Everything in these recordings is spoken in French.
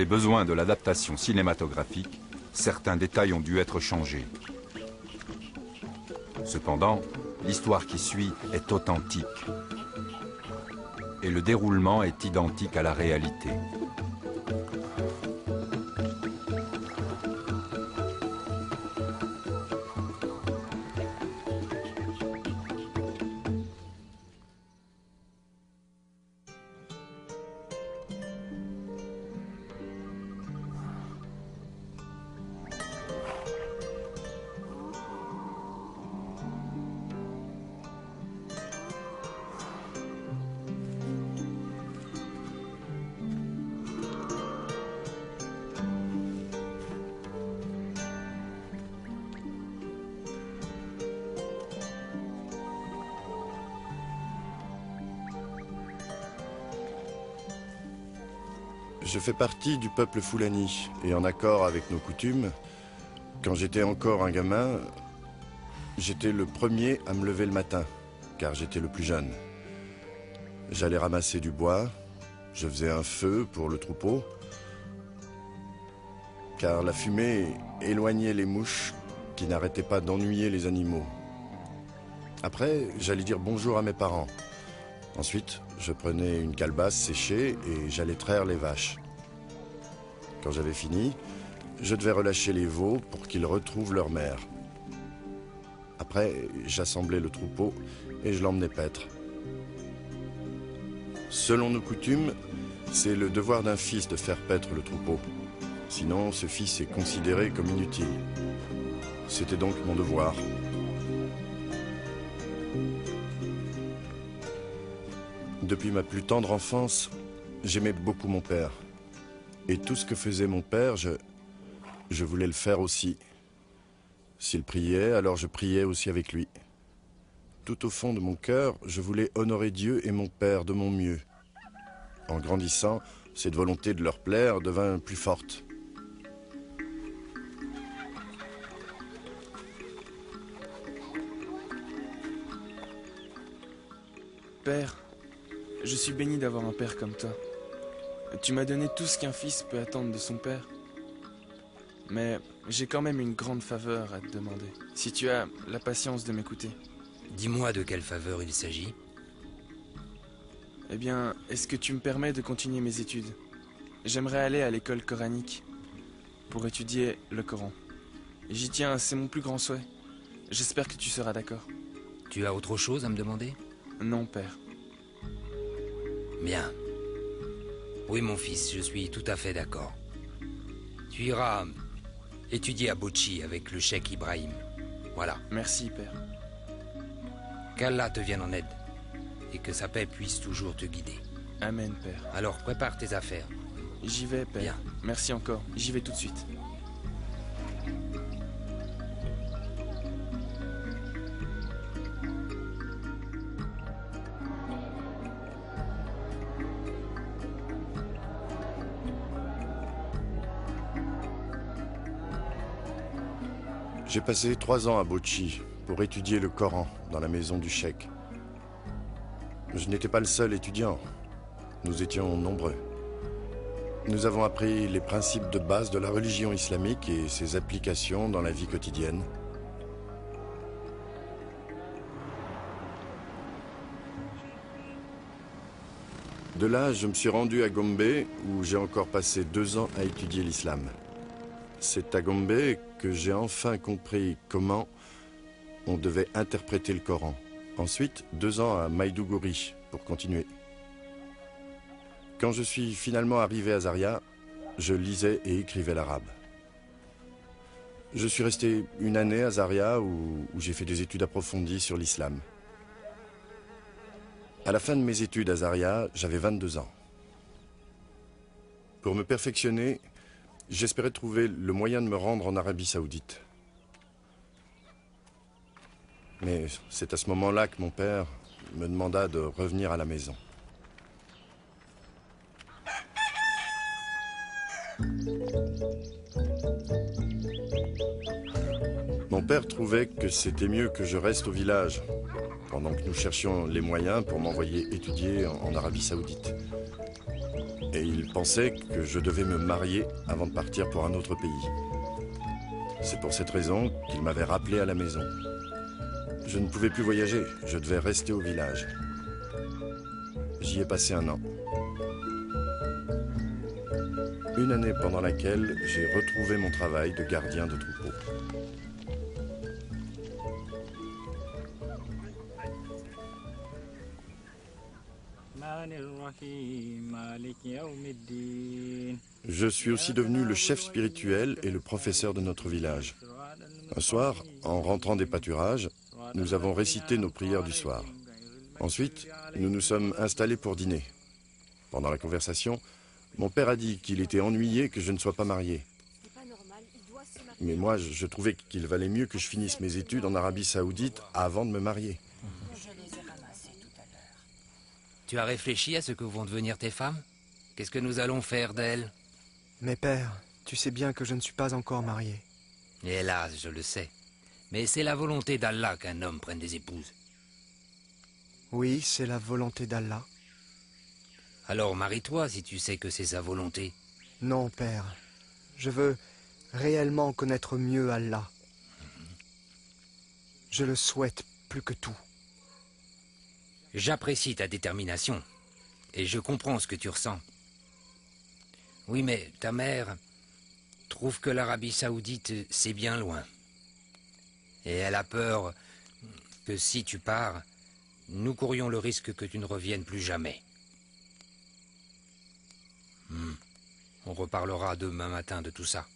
les besoins de l'adaptation cinématographique, certains détails ont dû être changés. Cependant, l'histoire qui suit est authentique et le déroulement est identique à la réalité. Je fais partie du peuple Fulani, et en accord avec nos coutumes, quand j'étais encore un gamin, j'étais le premier à me lever le matin, car j'étais le plus jeune. J'allais ramasser du bois, je faisais un feu pour le troupeau, car la fumée éloignait les mouches qui n'arrêtaient pas d'ennuyer les animaux. Après, j'allais dire bonjour à mes parents. Ensuite, je prenais une calebasse séchée et j'allais traire les vaches. Quand j'avais fini, je devais relâcher les veaux pour qu'ils retrouvent leur mère. Après, j'assemblais le troupeau et je l'emmenais paître. Selon nos coutumes, c'est le devoir d'un fils de faire paître le troupeau. Sinon, ce fils est considéré comme inutile. C'était donc mon devoir. Depuis ma plus tendre enfance, j'aimais beaucoup mon père. Et tout ce que faisait mon père, je voulais le faire aussi. S'il priait, alors je priais aussi avec lui. Tout au fond de mon cœur, je voulais honorer Dieu et mon père de mon mieux. En grandissant, cette volonté de leur plaire devint plus forte. Père, je suis béni d'avoir un père comme toi. Tu m'as donné tout ce qu'un fils peut attendre de son père. Mais j'ai quand même une grande faveur à te demander, si tu as la patience de m'écouter. Dis-moi de quelle faveur il s'agit. Eh bien, est-ce que tu me permets de continuer mes études? J'aimerais aller à l'école coranique pour étudier le Coran. J'y tiens, c'est mon plus grand souhait. J'espère que tu seras d'accord. Tu as autre chose à me demander? Non, père. Bien. Oui, mon fils, je suis tout à fait d'accord. Tu iras étudier à Bochi avec le cheikh Ibrahim. Voilà. Merci, père. Qu'Allah te vienne en aide et que sa paix puisse toujours te guider. Amen, père. Alors, prépare tes affaires. J'y vais, père. Bien. Merci encore. J'y vais tout de suite. J'ai passé 3 ans à Bochi pour étudier le Coran dans la maison du cheikh. Je n'étais pas le seul étudiant. Nous étions nombreux. Nous avons appris les principes de base de la religion islamique et ses applications dans la vie quotidienne. De là, je me suis rendu à Gombe, où j'ai encore passé 2 ans à étudier l'islam. C'est à Gombe que j'ai enfin compris comment on devait interpréter le Coran. Ensuite, 2 ans à Maïdougouri pour continuer. Quand je suis finalement arrivé à Zaria, je lisais et écrivais l'arabe. Je suis resté 1 année à Zaria où j'ai fait des études approfondies sur l'islam. À la fin de mes études à Zaria, j'avais 22 ans. Pour me perfectionner, j'espérais trouver le moyen de me rendre en Arabie Saoudite. Mais c'est à ce moment-là que mon père me demanda de revenir à la maison. Mon père trouvait que c'était mieux que je reste au village, pendant que nous cherchions les moyens pour m'envoyer étudier en Arabie Saoudite. Et il pensait que je devais me marier avant de partir pour un autre pays. C'est pour cette raison qu'il m'avait rappelé à la maison. Je ne pouvais plus voyager, je devais rester au village. J'y ai passé 1 an. Une année pendant laquelle j'ai retrouvé mon travail de gardien de troupeau. Je suis aussi devenu le chef spirituel et le professeur de notre village. Un soir, en rentrant des pâturages, nous avons récité nos prières du soir. Ensuite, nous nous sommes installés pour dîner. Pendant la conversation, mon père a dit qu'il était ennuyé que je ne sois pas marié. Mais moi, je trouvais qu'il valait mieux que je finisse mes études en Arabie Saoudite avant de me marier. Tu as réfléchi à ce que vont devenir tes femmes? Qu'est-ce que nous allons faire d'elles? Mais père, tu sais bien que je ne suis pas encore marié. Hélas, je le sais. Mais c'est la volonté d'Allah qu'un homme prenne des épouses. Oui, c'est la volonté d'Allah. Alors marie-toi si tu sais que c'est sa volonté. Non, père. Je veux réellement connaître mieux Allah. Je le souhaite plus que tout. J'apprécie ta détermination. Et je comprends ce que tu ressens. Oui, mais ta mère trouve que l'Arabie Saoudite, c'est bien loin. Et elle a peur que si tu pars, nous courions le risque que tu ne reviennes plus jamais. On reparlera demain matin de tout ça.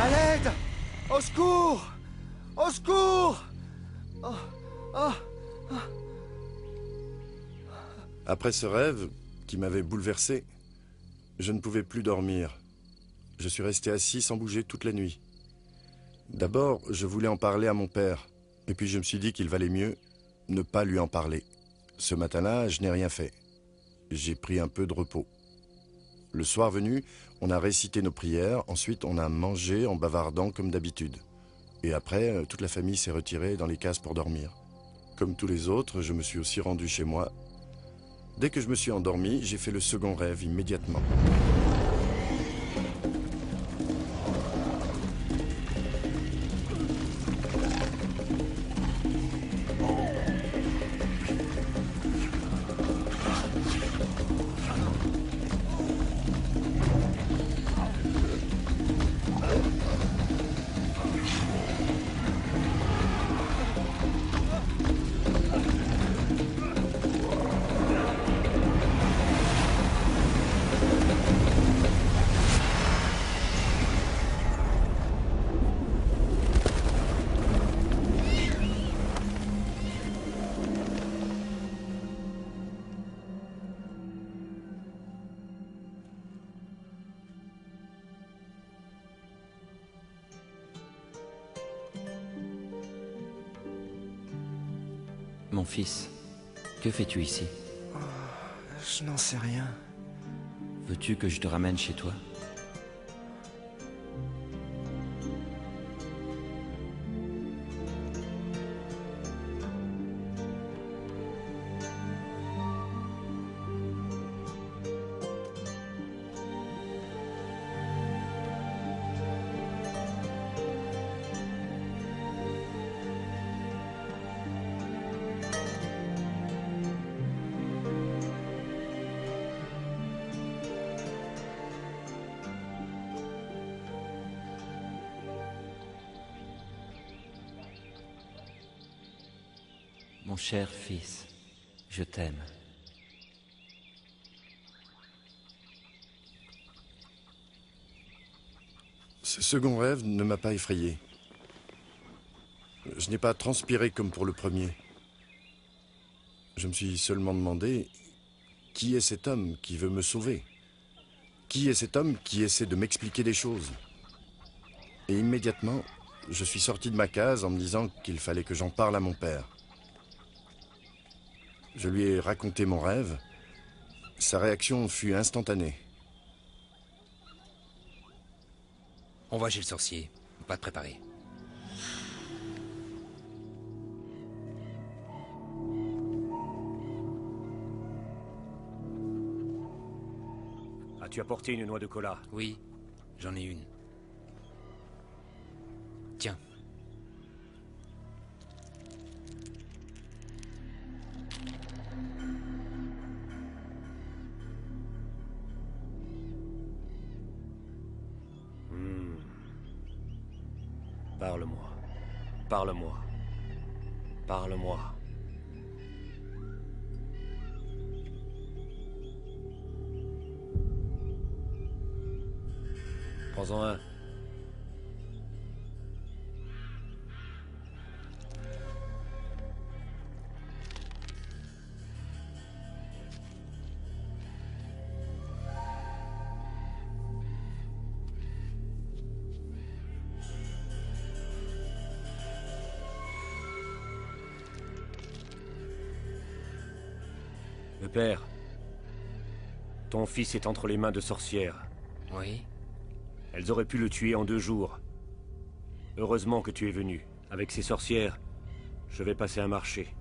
À l'aide! Au secours! Au secours! Oh, oh. Après ce rêve, qui m'avait bouleversé, je ne pouvais plus dormir. Je suis resté assis sans bouger toute la nuit. D'abord, je voulais en parler à mon père, et puis je me suis dit qu'il valait mieux ne pas lui en parler. Ce matin-là, je n'ai rien fait. J'ai pris un peu de repos. Le soir venu, on a récité nos prières, ensuite on a mangé en bavardant comme d'habitude. Et après, toute la famille s'est retirée dans les cases pour dormir. Comme tous les autres, je me suis aussi rendu chez moi. Dès que je me suis endormi, j'ai fait le second rêve immédiatement. Mon fils, que fais-tu ici? Je n'en sais rien. Veux-tu que je te ramène chez toi? Mon cher fils, je t'aime. Ce second rêve ne m'a pas effrayé. Je n'ai pas transpiré comme pour le premier. Je me suis seulement demandé, qui est cet homme qui veut me sauver? Qui est cet homme qui essaie de m'expliquer des choses? Et immédiatement, je suis sorti de ma case en me disant qu'il fallait que j'en parle à mon père. Je lui ai raconté mon rêve. Sa réaction fut instantanée. On va chez le sorcier. Pas te préparer. As-tu apporté une noix de cola? Oui, j'en ai une. Tiens. Parle-moi. Parle-moi. Parle-moi. Prends-en un. Le père, ton fils est entre les mains de sorcières. Oui. Elles auraient pu le tuer en 2 jours. Heureusement que tu es venu. Avec ces sorcières, je vais passer un marché.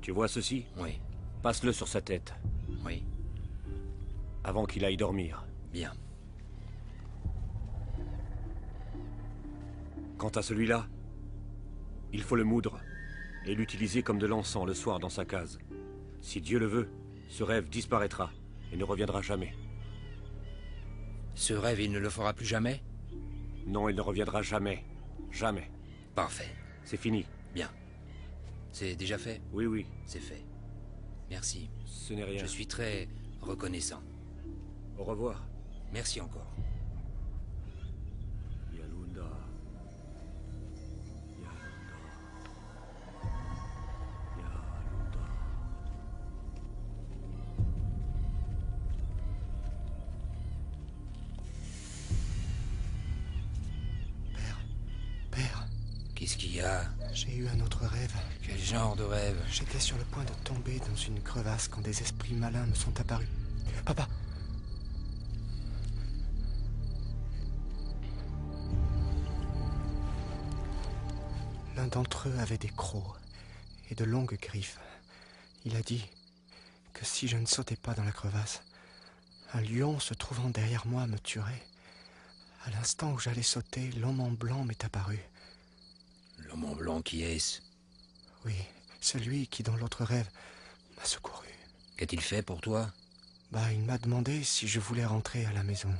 Tu vois ceci? Oui. Passe-le sur sa tête, Oui. avant qu'il aille dormir. Bien. Quant à celui-là, il faut le moudre et l'utiliser comme de l'encens le soir dans sa case. Si Dieu le veut, ce rêve disparaîtra et ne reviendra jamais. Ce rêve, il ne le fera plus jamais? Non, il ne reviendra jamais. Jamais. Parfait. C'est fini. Bien. C'est déjà fait? Oui, oui, C'est fait. Merci. ce n'est rien. Je suis très reconnaissant. Au revoir. Merci encore. Yalunda. Yalunda. Père, Qu'est-ce qu'il y a? j'ai eu un autre rêve. Quel genre de rêve? J'étais sur le point de tomber dans une crevasse quand des esprits malins me sont apparus. Papa! L'un d'entre eux avait des crocs et de longues griffes. Il a dit que si je ne sautais pas dans la crevasse, un lion se trouvant derrière moi me tuerait. À l'instant où j'allais sauter, l'homme en blanc m'est apparu. L'homme en blanc, qui est-ce? Oui, celui qui, dans l'autre rêve, m'a secouru. Qu'a-t-il fait pour toi? Il m'a demandé si je voulais rentrer à la maison.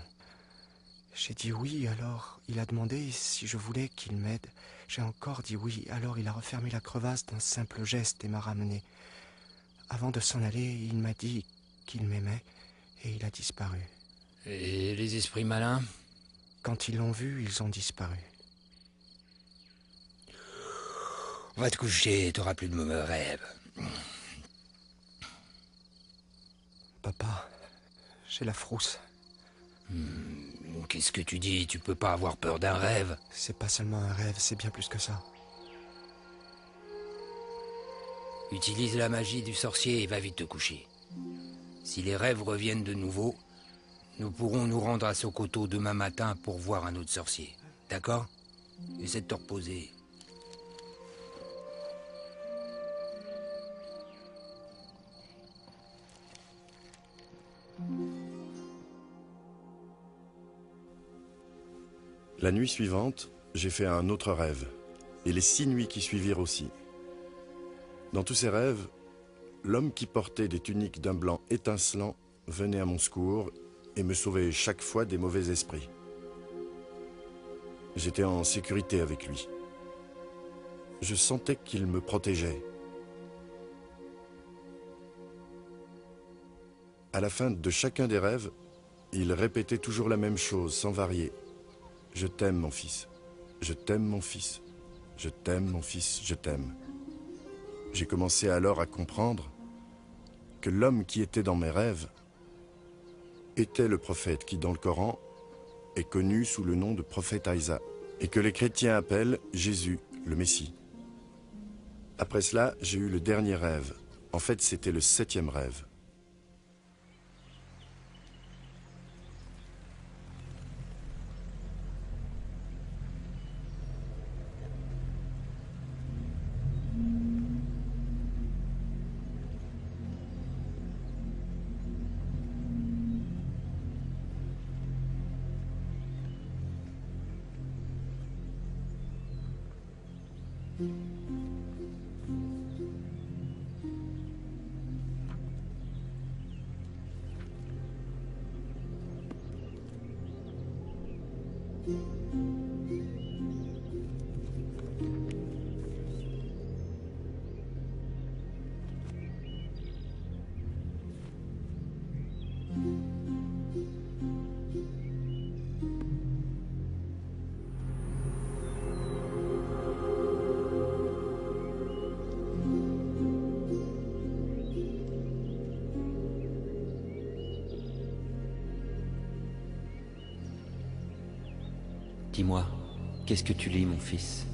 J'ai dit oui, alors il a demandé si je voulais qu'il m'aide. J'ai encore dit oui, alors il a refermé la crevasse d'un simple geste et m'a ramené. Avant de s'en aller, il m'a dit qu'il m'aimait et il a disparu. Et les esprits malins? Quand ils l'ont vu, ils ont disparu. Va te coucher, t'auras plus de mauvais rêves. Papa, j'ai la frousse. Qu'est-ce que tu dis? Tu peux pas avoir peur d'un rêve? C'est pas seulement un rêve, c'est bien plus que ça. Utilise la magie du sorcier et va vite te coucher. Si les rêves reviennent de nouveau, nous pourrons nous rendre à Sokoto demain matin pour voir un autre sorcier. D'accord? Essaie de te reposer. La nuit suivante, j'ai fait un autre rêve, et les 6 nuits qui suivirent aussi. Dans tous ces rêves, l'homme qui portait des tuniques d'un blanc étincelant venait à mon secours et me sauvait chaque fois des mauvais esprits. J'étais en sécurité avec lui. Je sentais qu'il me protégeait. À la fin de chacun des rêves, il répétait toujours la même chose, sans varier. « Je t'aime, mon fils. Je t'aime, mon fils. Je t'aime, mon fils. Je t'aime. » J'ai commencé alors à comprendre que l'homme qui était dans mes rêves était le prophète qui, dans le Coran, est connu sous le nom de prophète Isa, et que les chrétiens appellent Jésus, le Messie. Après cela, j'ai eu le dernier rêve. En fait, c'était le 7e rêve. Dis-moi, qu'est-ce que tu lis, mon fils?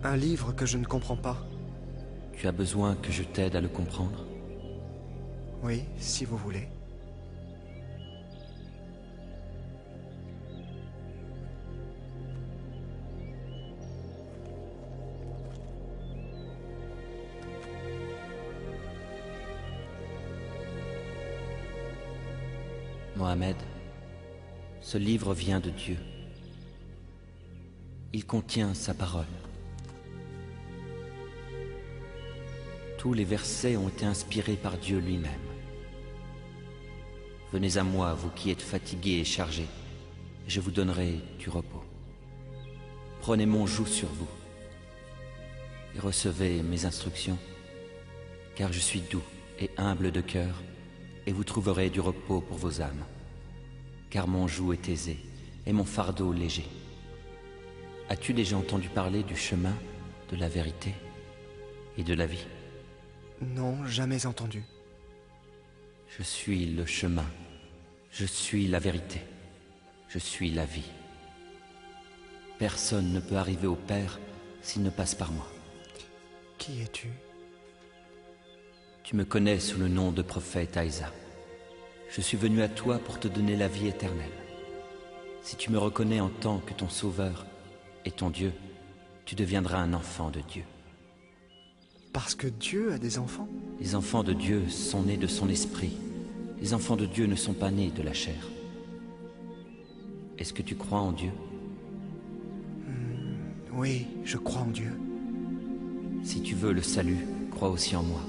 Un livre que je ne comprends pas. Tu as besoin que je t'aide à le comprendre? Oui, si vous voulez. Mohamed, ce livre vient de Dieu. Il contient sa parole. Tous les versets ont été inspirés par Dieu lui-même. Venez à moi, vous qui êtes fatigués et chargés, et je vous donnerai du repos. Prenez mon joug sur vous et recevez mes instructions, car je suis doux et humble de cœur, et vous trouverez du repos pour vos âmes, car mon joug est aisé et mon fardeau léger. As-tu déjà entendu parler du chemin, de la vérité et de la vie? Non, jamais entendu. Je suis le chemin, je suis la vérité, je suis la vie. Personne ne peut arriver au Père s'il ne passe par moi. Qui es-tu? Tu me connais sous le nom de prophète Isa. Je suis venu à toi pour te donner la vie éternelle. Si tu me reconnais en tant que ton sauveur et ton Dieu, tu deviendras un enfant de Dieu. Parce que Dieu a des enfants? Les enfants de Dieu sont nés de son esprit. Les enfants de Dieu ne sont pas nés de la chair. Est-ce que tu crois en Dieu? Oui, je crois en Dieu. Si tu veux le salut, crois aussi en moi.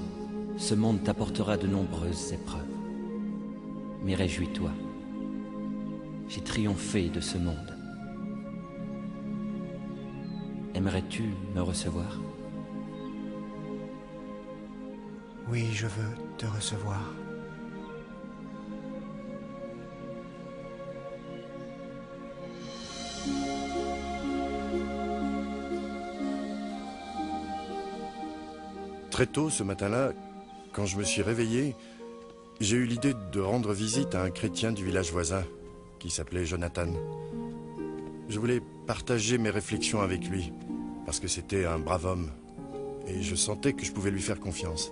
Ce monde t'apportera de nombreuses épreuves. Mais réjouis-toi. J'ai triomphé de ce monde. Aimerais-tu me recevoir? Oui, je veux te recevoir. Très tôt ce matin-là, quand je me suis réveillé, j'ai eu l'idée de rendre visite à un chrétien du village voisin qui s'appelait Jonathan. Je voulais partager mes réflexions avec lui parce que c'était un brave homme et je sentais que je pouvais lui faire confiance.